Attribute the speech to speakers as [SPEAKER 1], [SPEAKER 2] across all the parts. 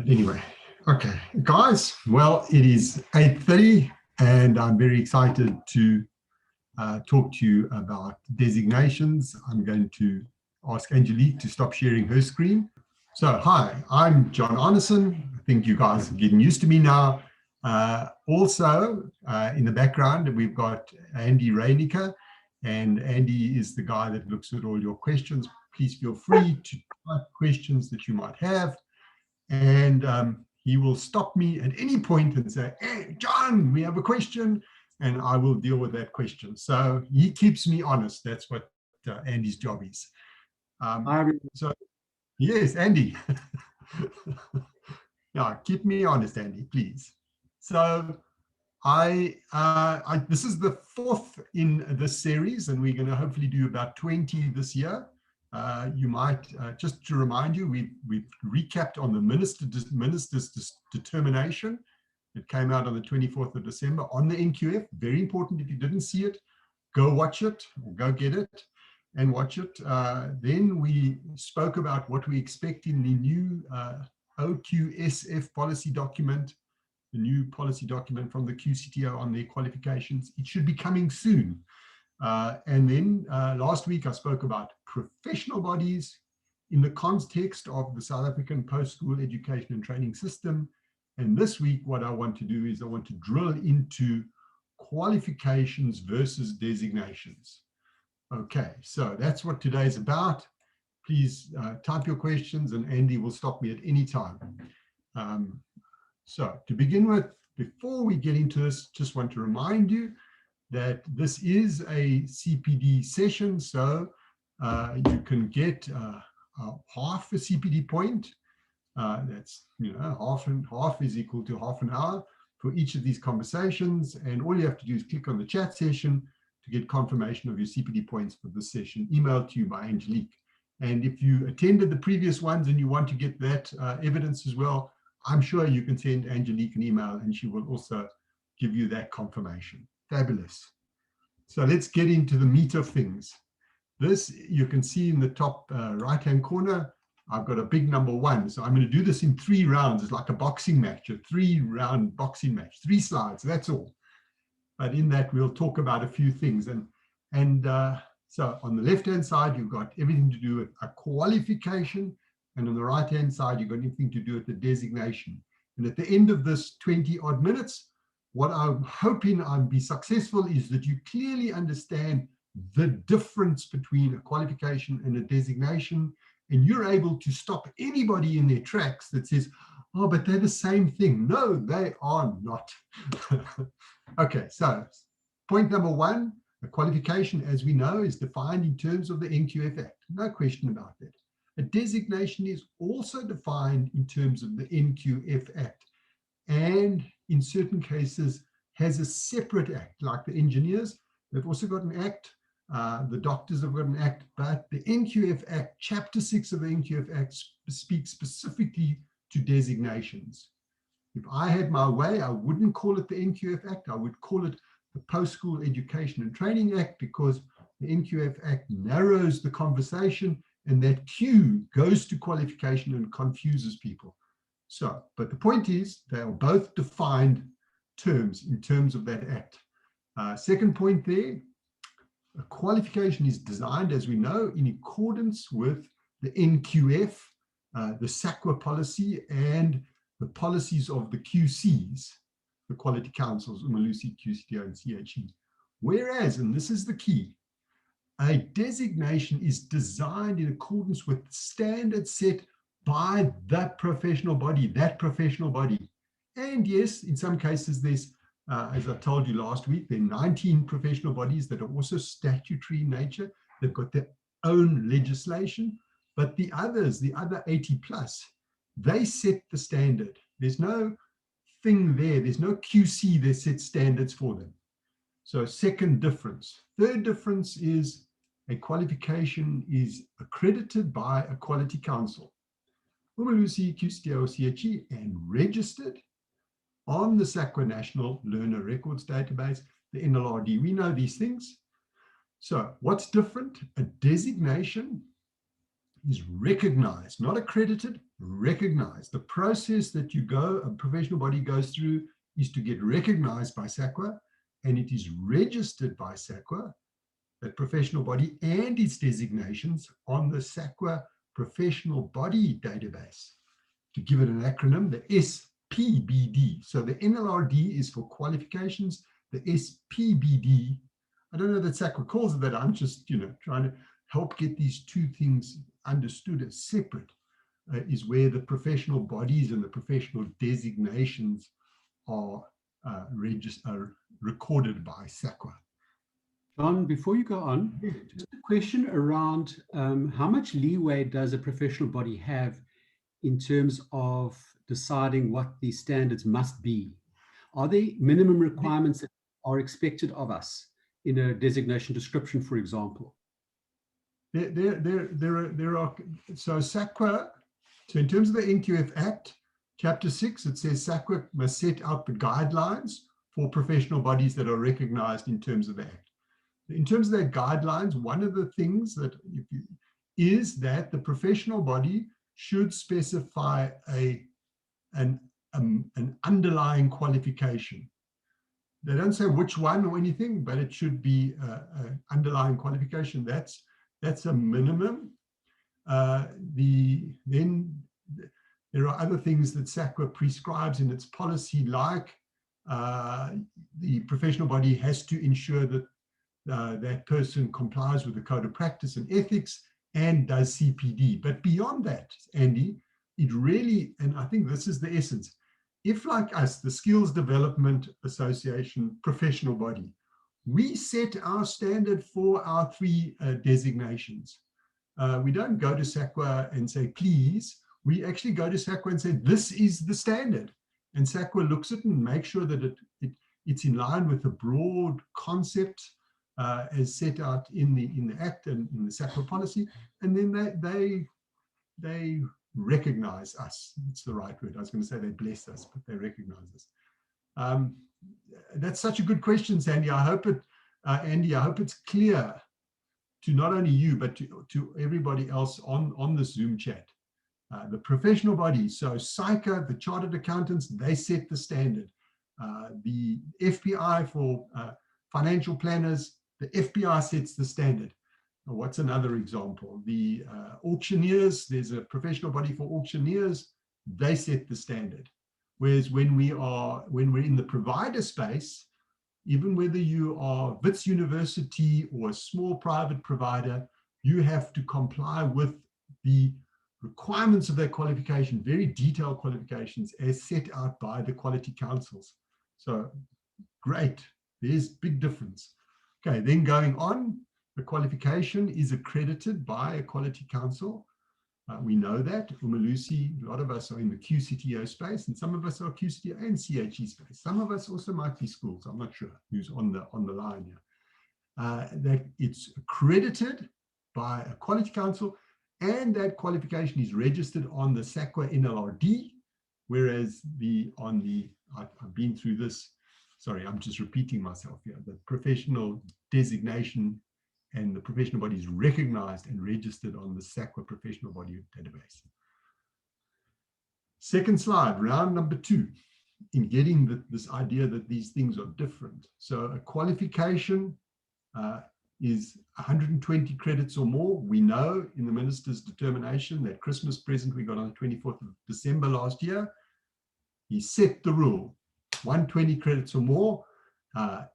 [SPEAKER 1] But anyway, okay, guys, well, it is 8:30 and I'm very excited to talk to you about designations. I'm going to ask Angelique to stop sharing her screen. So, hi, I'm John Arneson. I think you guys are getting used to me now. Also, in the background, we've got Andy Reinecker, and Andy is the guy that looks at all your questions. Please feel free to type questions that you might have. And he will stop me at any point and say, hey, John, we have a question, and I will deal with that question. So he keeps me honest. That's what Andy's job is. So, yes, Andy. Yeah, keep me honest, Andy, please. So this is the 4th in this series, and we're going to hopefully do about 20 this year. You might, just to remind you, we've recapped on the minister's determination. It came out on the 24th of December on the NQF. Very important. If you didn't see it, go watch it or go get it and watch it. Then we spoke about what we expect in the new OQSF policy document, the new policy document from the QCTO on their qualifications. It should be coming soon. And then last week I spoke about professional bodies in the context of the South African post-school education and training system. And this week what I want to do is I want to drill into qualifications versus designations. Okay, so that's what today's about. Please type your questions and Andy will stop me at any time. So to begin with, before we get into this, just want to remind you that this is a CPD session, so you can get half a CPD point. That's, half is equal to half an hour for each of these conversations, and all you have to do is click on the chat session to get confirmation of your CPD points for this session, emailed to you by Angelique. And if you attended the previous ones and you want to get that evidence as well, I'm sure you can send Angelique an email and she will also give you that confirmation. Fabulous. So let's get into the meat of things. This, you can see in the top right-hand corner, I've got a big number 1. So I'm going to do this in 3 rounds. It's like a boxing match, a 3-round boxing match, 3 slides, that's all. But in that, we'll talk about a few things. So on the left-hand side, you've got everything to do with a qualification. And on the right-hand side, you've got anything to do with the designation. And at the end of this 20-odd minutes, what I'm hoping I'll be successful is that you clearly understand the difference between a qualification and a designation, and you're able to stop anybody in their tracks that says, oh, but they're the same thing. No, they are not. Okay, so point number 1, a qualification, as we know, is defined in terms of the NQF Act. No question about that. A designation is also defined in terms of the NQF Act, and in certain cases has a separate act, like the engineers. They've also got an act, the doctors have got an act, but the NQF Act, Chapter 6 of the NQF Act speaks specifically to designations. If I had my way, I wouldn't call it the NQF Act, I would call it the Post-School Education and Training Act, because the NQF Act narrows the conversation and that Q goes to qualification and confuses people. So, but the point is, they are both defined terms in terms of that act. Second point there, a qualification is designed, as we know, in accordance with the NQF, the SAQA policy, and the policies of the QCs, the Quality Councils, Umalusi, QCTO, and CHE. Whereas, and this is the key, a designation is designed in accordance with standards set by that professional body, And yes, in some cases, there's, as I told you last week, there are 19 professional bodies that are also statutory in nature. They've got their own legislation, but the others, the other 80 plus, they set the standard. There's no thing there. There's no QC that sets standards for them. So second difference. Third difference is a qualification is accredited by a quality council, Umalusi, QCTO, CHE, and registered on the SAQA National Learner Records Database, the NLRD. We know these things. So what's different? A designation is recognized, not accredited, recognized. The process that a professional body goes through is to get recognized by SAQA, and it is registered by SAQA, that professional body and its designations, on the SAQA professional body database. To give it an acronym, the SPBD. So the NLRD is for qualifications, the SPBD, I don't know that SAQA calls it that, I'm just trying to help get these two things understood as separate, is where the professional bodies and the professional designations are recorded by SAQA.
[SPEAKER 2] John, before you go on, just a question around how much leeway does a professional body have in terms of deciding what the standards must be? Are there minimum requirements that are expected of us in a designation description, for example?
[SPEAKER 1] There are, so SAQA, so in terms of the NQF Act, Chapter 6, it says SAQA must set out the guidelines for professional bodies that are recognized in terms of the Act. In terms of their guidelines, one of the things that is that the professional body should specify an underlying qualification. They don't say which one or anything, but it should be an underlying qualification. That's a minimum. Then there are other things that SAQA prescribes in its policy, like the professional body has to ensure that that person complies with the code of practice and ethics and does CPD. But beyond that, Andy, it really, and I think this is the essence, if like us, the Skills Development Association professional body, we set our standard for our 3 designations. We don't go to SAQA and say, please. We actually go to SAQA and say, this is the standard. And SAQA looks at it and makes sure that it's in line with the broad concept as set out in the Act and in the SAQA policy. And then they recognize us. It's the right word. I was going to say they bless us, but they recognize us. That's such a good question, Sandy. Andy, I hope it's clear to not only you, but to everybody else on the Zoom chat. The professional bodies, so SAICA, the chartered accountants, they set the standard. The FBI for financial planners, the FBI sets the standard. What's another example? The auctioneers, there's a professional body for auctioneers, they set the standard. Whereas when we're in the provider space, even whether you are Wits University or a small private provider, you have to comply with the requirements of that qualification, very detailed qualifications as set out by the quality councils. So great, there's big difference. Okay, then going on, the qualification is accredited by a quality council. We know that. Umalusi, a lot of us are in the QCTO space, and some of us are QCTO and CHE space. Some of us also might be schools. I'm not sure who's on the line here. That it's accredited by a quality council, and that qualification is registered on the SAQA NLRD, whereas I've been through this. Sorry, I'm just repeating myself here. The professional designation and the professional body is recognized and registered on the SAQA professional body database. Second slide, round number 2, in getting this idea that these things are different. So a qualification is 120 credits or more. We know in the minister's determination, that Christmas present we got on the 24th of December last year, he set the rule, 120 credits or more.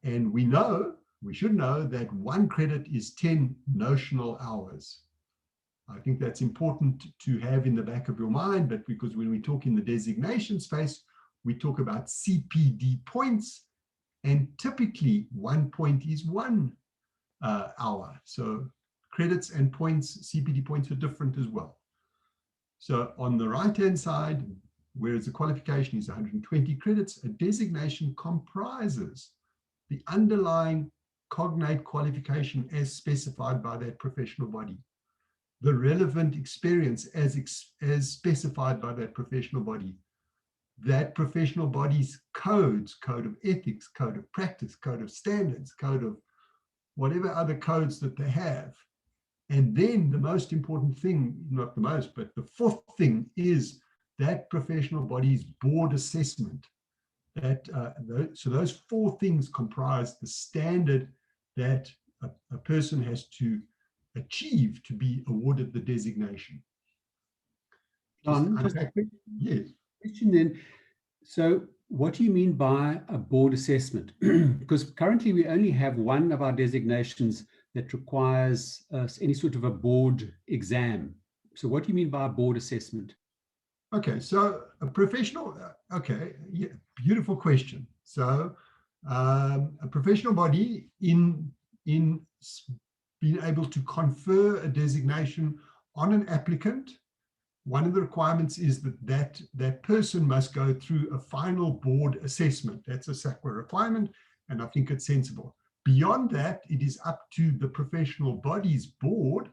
[SPEAKER 1] And we should know that 1 credit is 10 notional hours. I think that's important to have in the back of your mind, but because when we talk in the designation space, we talk about CPD points, and typically 1 point is 1 hour. So credits and points, CPD points are different as well. So on the right-hand side, whereas the qualification is 120 credits, a designation comprises the underlying cognate qualification as specified by that professional body, the relevant experience as specified by that professional body, that professional body's codes, code of ethics, code of practice, code of standards, code of whatever other codes that they have, And then the most important thing, not the most, but the fourth thing is that professional body's board assessment. So those four things comprise the standard that a person has to achieve to be awarded the designation.
[SPEAKER 2] John, just a quick
[SPEAKER 1] yes.
[SPEAKER 2] question then. So what do you mean by a board assessment? Because currently we only have one of our designations that requires any sort of a board exam. So what do you mean by a board assessment?
[SPEAKER 1] Okay, so a professional, okay, yeah, beautiful question. So a professional body in being able to confer a designation on an applicant, one of the requirements is that person must go through a final board assessment. That's a SACWA requirement, and I think it's sensible. Beyond that, it is up to the professional body's board,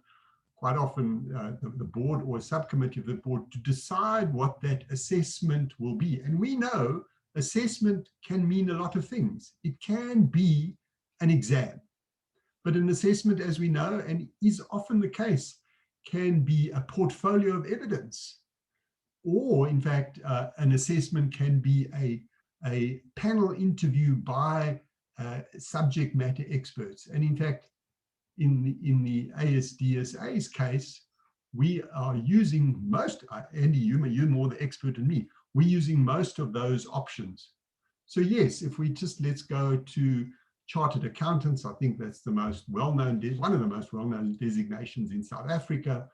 [SPEAKER 1] quite often the board or a subcommittee of the board, to decide what that assessment will be. And we know assessment can mean a lot of things. It can be an exam, but an assessment, as we know, and is often the case, can be a portfolio of evidence. Or in fact, an assessment can be a panel interview by subject matter experts. And in fact, in the ASDSA's case, we are using most, Andy, you're more the expert than me, we're using most of those options. So yes, if we just, let's go to chartered accountants, I think that's the most well-known, one of the most well-known designations in South Africa.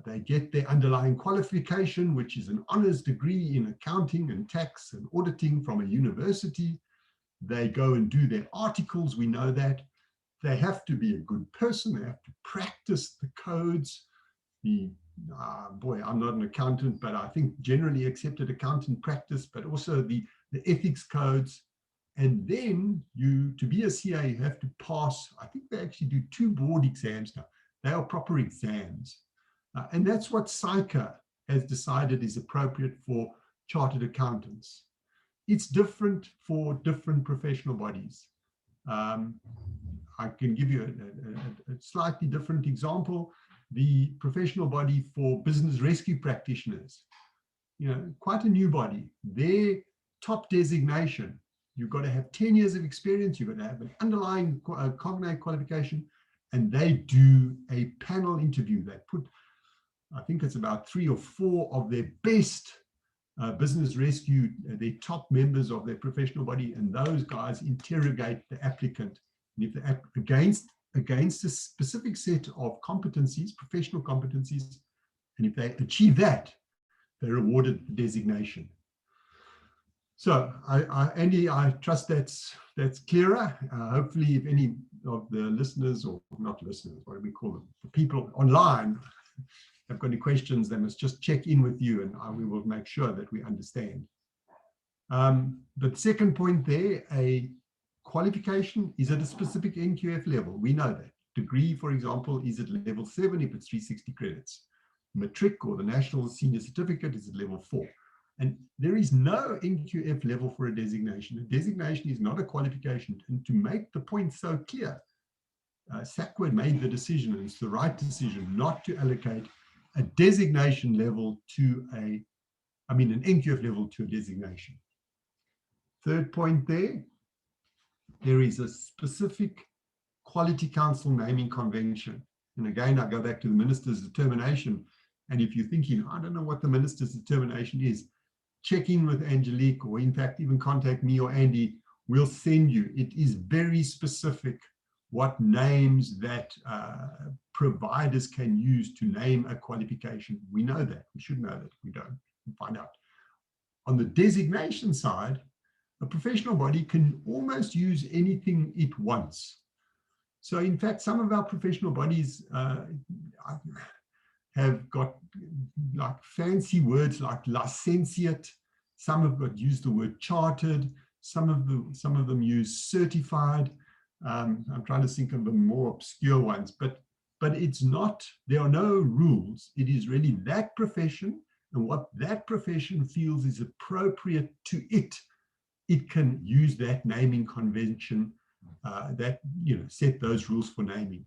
[SPEAKER 1] They get their underlying qualification, which is an honors degree in accounting and tax and auditing from a university. They go and do their articles, we know that. They have to be a good person, they have to practice the codes. Boy, I'm not an accountant, but I think generally accepted accountant practice, but also the ethics codes. And then to be a CA, you have to pass, I think they actually do 2 board exams now. They are proper exams. And that's what SAICA has decided is appropriate for chartered accountants. It's different for different professional bodies. I can give you a slightly different example. The professional body for business rescue practitioners, quite a new body. Their top designation, you've got to have 10 years of experience, you've got to have an underlying cognate qualification, and they do a panel interview. They put, I think it's about 3 or 4 of their best business rescue, their top members of their professional body, and those guys interrogate the applicant. And if they're against a specific set of competencies, professional competencies, and if they achieve that, they're awarded the designation. So, Andy, I trust that's clearer. Hopefully, if any of the listeners, or not listeners, what do we call them, the people online, have got any questions, they must just check in with you, and we will make sure that we understand. The second point there, a qualification is at a specific NQF level. We know that. Degree, for example, is at level 7 if it's 360 credits. Matric, or the National Senior Certificate, is at level 4. And there is no NQF level for a designation. A designation is not a qualification. And to make the point so clear, SACWA made the decision, and it's the right decision, not to allocate a designation level to an NQF level to a designation. Third point there is a specific Quality Council naming convention. And again, I go back to the minister's determination. And if you're thinking, I don't know what the minister's determination is, check in with Angelique, or in fact, even contact me or Andy. We'll send you. It is very specific what names that providers can use to name a qualification. We know that. We should know that. We don't. We'll find out. On the designation side, a professional body can almost use anything it wants. So in fact, some of our professional bodies have got like fancy words like licentiate. Some have got used the word chartered. Some of them use certified. I'm trying to think of the more obscure ones, but it's not, there are no rules. It is really that profession and what that profession feels is appropriate to it. It can use that naming convention that, set those rules for naming.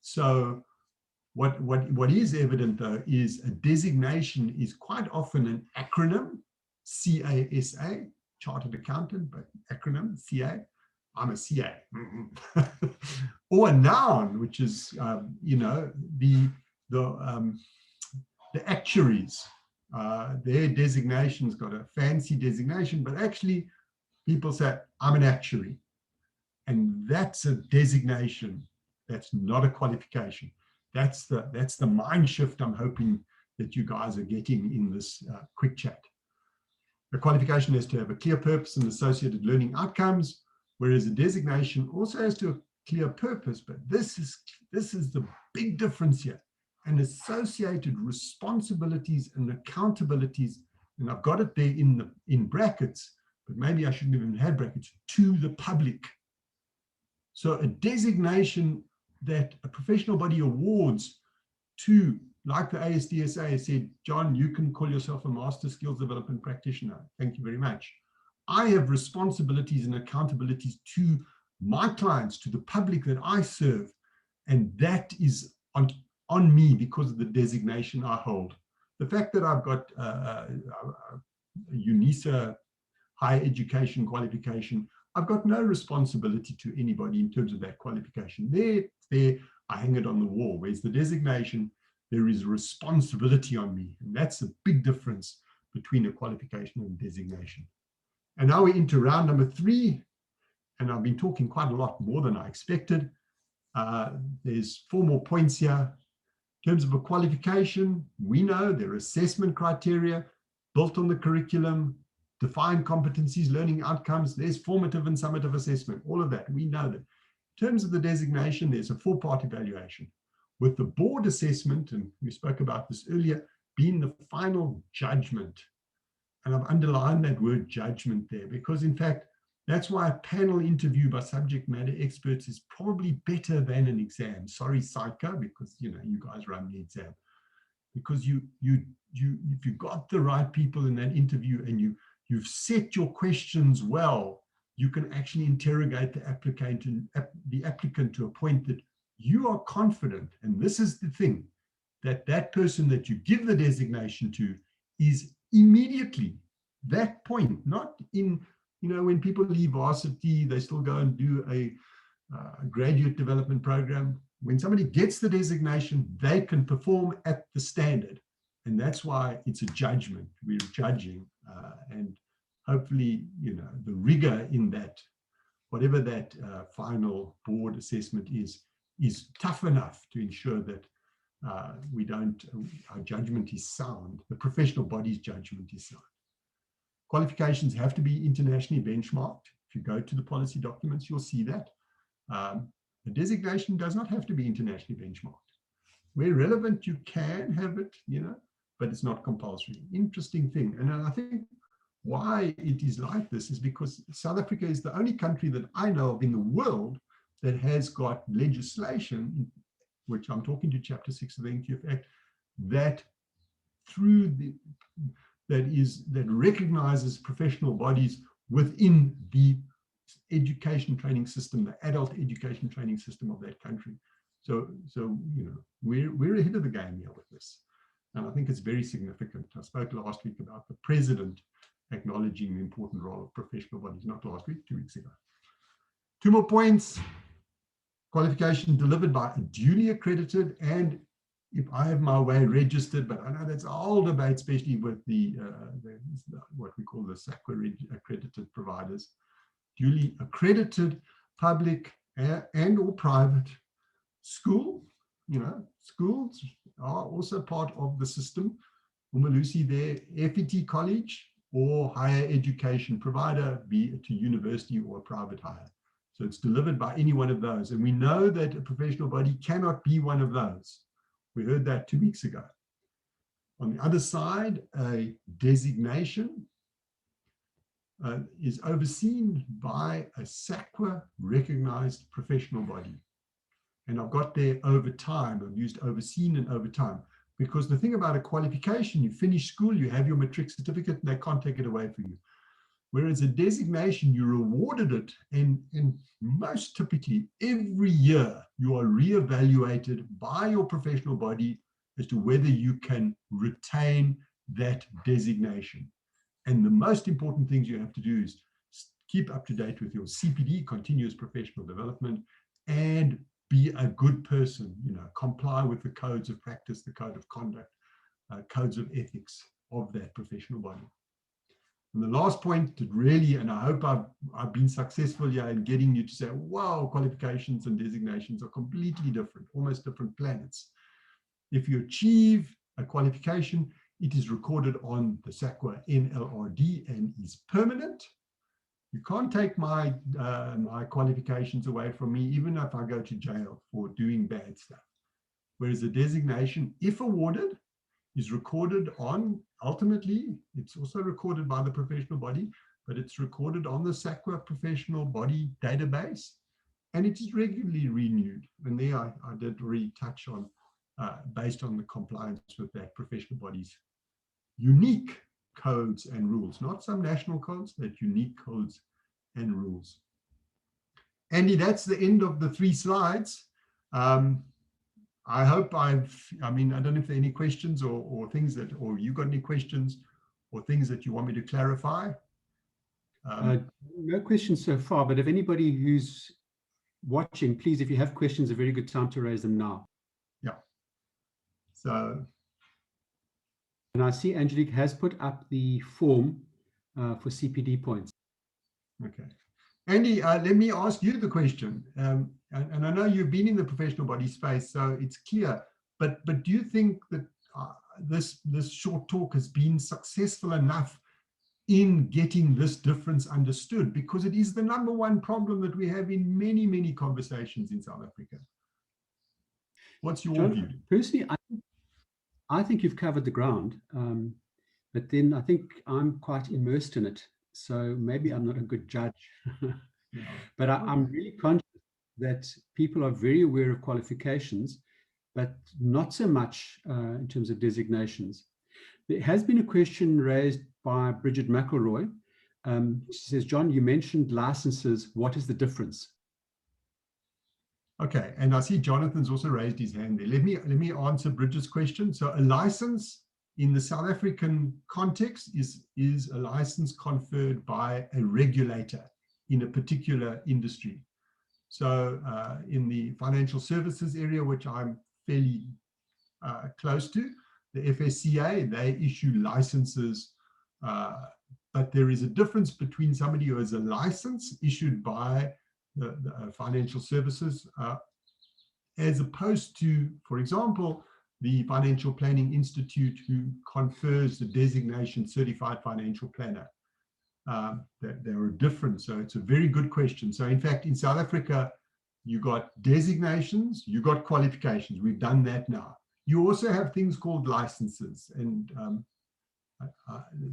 [SPEAKER 1] So what is evident, though, is a designation is quite often an acronym, CASA, Chartered Accountant, but acronym, CA. I'm a CA. Or a noun, which is, the actuaries. Their designation's got a fancy designation, but actually people say, I'm an actuary. And that's a designation. That's not a qualification. That's the mind shift I'm hoping that you guys are getting in this quick chat. A qualification has to have a clear purpose and associated learning outcomes, whereas a designation also has to have a clear purpose, but this is the big difference here. And associated responsibilities and accountabilities, and I've got it there in brackets, but maybe I shouldn't have even had brackets, to the public. So a designation that a professional body awards to, like the ASDSA said, John, you can call yourself a Master Skills Development Practitioner. Thank you very much. I have responsibilities and accountabilities to my clients, to the public that I serve, and that is on me because of the designation I hold. The fact that I've got a UNISA higher education qualification, I've got no responsibility to anybody in terms of that qualification. There, I hang it on the wall. Whereas the designation, there is responsibility on me. And that's a big difference between a qualification and designation. And now we're into round number 3. And I've been talking quite a lot more than I expected. There's 4 more points here. In terms of a qualification, we know there are assessment criteria built on the curriculum, defined competencies, learning outcomes. There's formative and summative assessment, all of that. We know that. In terms of the designation, there's a 4-part evaluation, with the board assessment, and we spoke about this earlier, being the final judgment. And I've underlined that word judgment there, because in fact, that's why a panel interview by subject matter experts is probably better than an exam. Sorry, Psycho, because you guys run the exam. Because if you got the right people in that interview and you've set your questions well, you can actually interrogate the applicant to a point that you are confident. And this is the thing, that person that you give the designation to is immediately that point, not in, when people leave varsity, they still go and do a graduate development program. When somebody gets the designation, they can perform at the standard. And that's why it's a judgment. We're judging, and hopefully, the rigor in that, whatever that final board assessment is tough enough to ensure that our judgment is sound. The professional body's judgment is sound. Qualifications have to be internationally benchmarked. If you go to the policy documents, you'll see that. The designation does not have to be internationally benchmarked. Where relevant, you can have it, but it's not compulsory. Interesting thing. And I think why it is like this is because South Africa is the only country that I know of in the world that has got legislation, which I'm talking to Chapter 6 of the NQF Act, that recognizes professional bodies within the education training system, the adult education training system of that country. So we're ahead of the game here with this. And I think it's very significant. I spoke last week about the president acknowledging the important role of professional bodies, not last week, 2 weeks ago. 2 more points. Qualification delivered by a duly accredited and, if I have my way, registered, but I know that's a whole debate, especially with the what we call the SACWA accredited providers. Duly accredited public and or private school, schools are also part of the system. Umalusi there, FET college or higher education provider, be it a university or a private hire. So it's delivered by any one of those. And we know that a professional body cannot be one of those. We heard that 2 weeks ago. On the other side, a designation is overseen by a SACWA recognized professional body. And I've got there over time. I've used overseen and over time. Because the thing about a qualification, you finish school, you have your matric certificate, and they can't take it away from you. Whereas a designation, you're awarded it, and most typically every year you are reevaluated by your professional body as to whether you can retain that designation. And the most important things you have to do is keep up to date with your CPD, continuous professional development, and be a good person, comply with the codes of practice, the code of conduct, codes of ethics of that professional body. And the last point that really, and I hope I've been successful here in getting you to say, wow, qualifications and designations are completely different, almost different planets. If you achieve a qualification, it is recorded on the SAQA NLRD and is permanent. You can't take my qualifications away from me, even if I go to jail for doing bad stuff. Whereas a designation, if awarded, is recorded on, ultimately, it's also recorded by the professional body, but it's recorded on the SAQA professional body database, and it is regularly renewed. And there I did really touch on, based on the compliance with that professional body's unique codes and rules, not some national codes, that unique codes and rules. Andy, that's the end of the 3 slides. I hope I don't know if there are any questions or things that, or you got any questions or things that you want me to clarify?
[SPEAKER 2] No questions so far, but if anybody who's watching, please, if you have questions, a very good time to raise them now.
[SPEAKER 1] Yeah. So.
[SPEAKER 2] And I see Angelique has put up the form for CPD points.
[SPEAKER 1] Okay. Andy, let me ask you the question. And I know you've been in the professional body space, so it's clear. But do you think that this short talk has been successful enough in getting this difference understood? Because it is the #1 problem that we have in many, many conversations in South Africa. What's your view?
[SPEAKER 2] Personally, I think you've covered the ground, but then I think I'm quite immersed in it. So maybe I'm not a good judge, but I'm really conscious that people are very aware of qualifications, but not so much in terms of designations. There has been a question raised by Bridget McElroy. She says, John, you mentioned licenses. What is the difference?
[SPEAKER 1] Okay, and I see Jonathan's also raised his hand there. Let me answer Bridget's question. So a license in the South African context is a license conferred by a regulator in a particular industry. So in the financial services area, which I'm fairly close to, the FSCA, they issue licenses, but there is a difference between somebody who has a license issued by the financial services as opposed to, for example, the Financial Planning Institute, who confers the designation Certified Financial Planner. They are different. So it's a very good question. So in fact, in South Africa, you got designations, you got qualifications. We've done that now. You also have things called licenses, and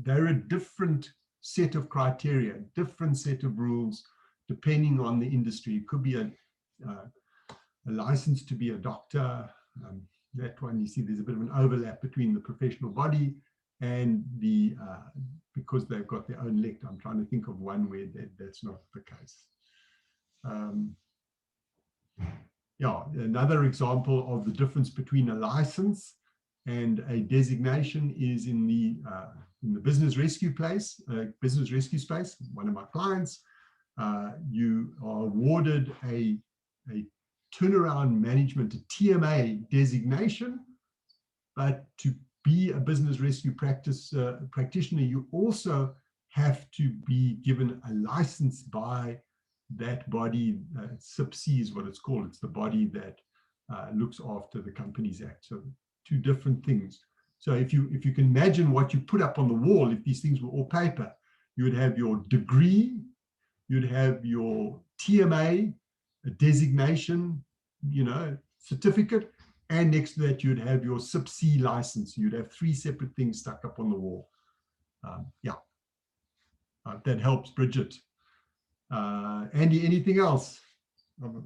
[SPEAKER 1] they're a different set of criteria, different set of rules, depending on the industry. It could be a license to be a doctor. That one, you see, there's a bit of an overlap between the professional body and the, because they've got their own lect. I'm trying to think of one where that's not the case. Yeah, another example of the difference between a license and a designation is in the business rescue space. One of my clients, you are awarded a turnaround management, a TMA designation, but to be a business rescue practitioner, you also have to be given a license by that body. SIPC is what it's called. It's the body that looks after the Companies Act. So 2 different things. So if you can imagine what you put up on the wall, if these things were all paper, you would have your degree, you'd have your TMA, a designation, certificate, and next to that you'd have your SIPC license. You'd have 3 separate things stuck up on the wall. That helps, Bridget. Andy, anything else? We've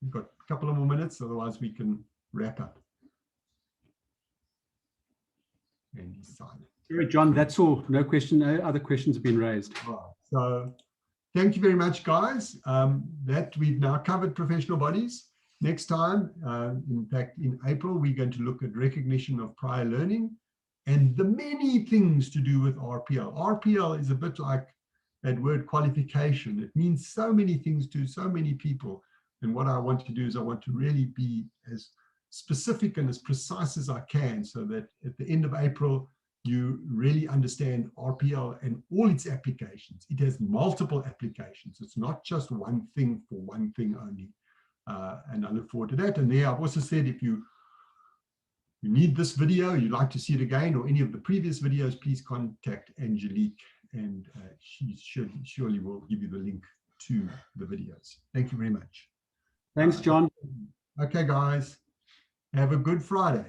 [SPEAKER 1] got a couple of more minutes, otherwise we can wrap up. Andy's silent.
[SPEAKER 2] Sorry, John, that's all. No question. No other questions have been raised.
[SPEAKER 1] Wow. So thank you very much, guys. That we've now covered professional bodies. Next time, in fact, in April, we're going to look at recognition of prior learning and the many things to do with RPL. RPL is a bit like that word qualification. It means so many things to so many people. And what I want to do is I want to really be as specific and as precise as I can, so that at the end of April, you really understand RPL and all its applications. It has multiple applications. It's not just one thing for one thing only. And I look forward to that. And there, I've also said, if you need this video, you'd like to see it again, or any of the previous videos, please contact Angelique, and she surely will give you the link to the videos. Thank you very much.
[SPEAKER 2] Thanks, John.
[SPEAKER 1] Okay, guys. Have a good Friday.